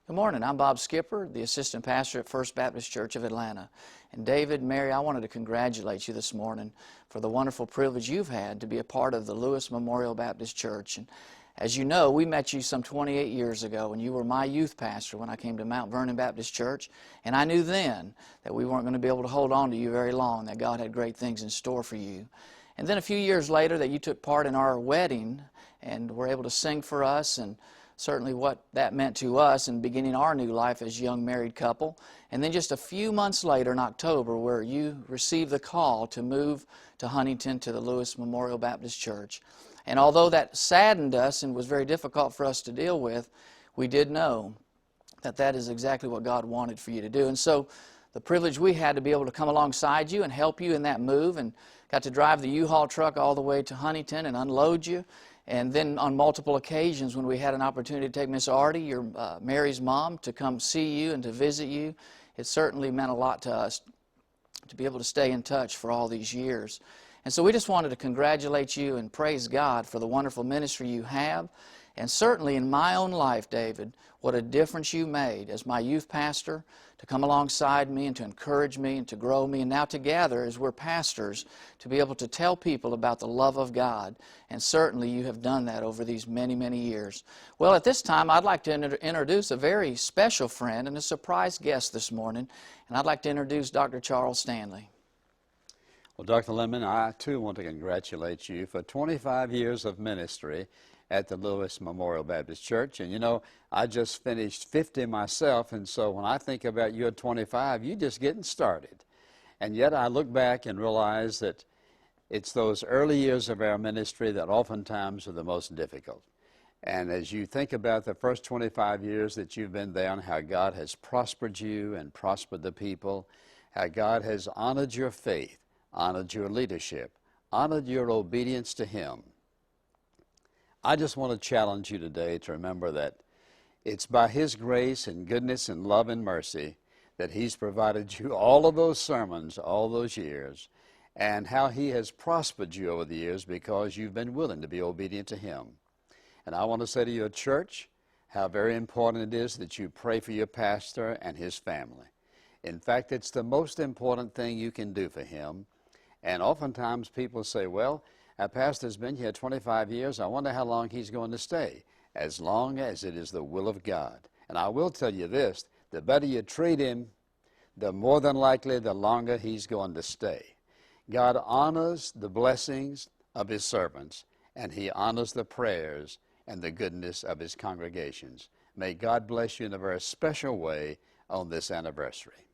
Good morning. I'm Bob Schipper, the assistant pastor at First Baptist Church of Atlanta. And David, Mary, I wanted to congratulate you this morning for the wonderful privilege you've had to be a part of the Lewis Memorial Baptist Church. And as you know, we met you some 28 years ago, and you were my youth pastor when I came to Mount Vernon Baptist Church. And I knew then that we weren't going to be able to hold on to you very long, that God had great things in store for you. And then a few years later that you took part in our wedding and were able to sing for us, and certainly what that meant to us in beginning our new life as a young married couple. And then just a few months later in October, where you received the call to move to Huntington to the Lewis Memorial Baptist Church. And although that saddened us and was very difficult for us to deal with, we did know that that is exactly what God wanted for you to do. And so the privilege we had to be able to come alongside you and help you in that move, and got to drive the U-Haul truck all the way to Huntington and unload you. And then on multiple occasions when we had an opportunity to take Miss Artie, your Mary's mom, to come see you and to visit you, it certainly meant a lot to us to be able to stay in touch for all these years. And so we just wanted to congratulate you and praise God for the wonderful ministry you have. And certainly in my own life, David, what a difference you made as my youth pastor, to come alongside me and to encourage me and to grow me, and now together as we're pastors to be able to tell people about the love of God. And certainly you have done that over these many, many years. Well, at this time I'd like to introduce a very special friend and a surprise guest this morning, and I'd like to introduce Dr. Charles Stanley. Well, Dr. Lemon, I too want to congratulate you for 25 years of ministry at the Lewis Memorial Baptist Church. And you know, I just finished 50 myself, and so when I think about you at 25, you're just getting started. And yet I look back and realize that it's those early years of our ministry that oftentimes are the most difficult. And as you think about the first 25 years that you've been there and how God has prospered you and prospered the people, how God has honored your faith, honored your leadership, honored your obedience to Him, I just want to challenge you today to remember that it's by His grace and goodness and love and mercy that He's provided you all of those sermons all those years, and how He has prospered you over the years because you've been willing to be obedient to Him. And I want to say to your church how very important it is that you pray for your pastor and his family. In fact, it's the most important thing you can do for him. And oftentimes people say, well, our pastor's been here 25 years. I wonder how long he's going to stay. As long as it is the will of God. And I will tell you this, the better you treat him, the more than likely the longer he's going to stay. God honors the blessings of His servants, and He honors the prayers and the goodness of His congregations. May God bless you in a very special way on this anniversary.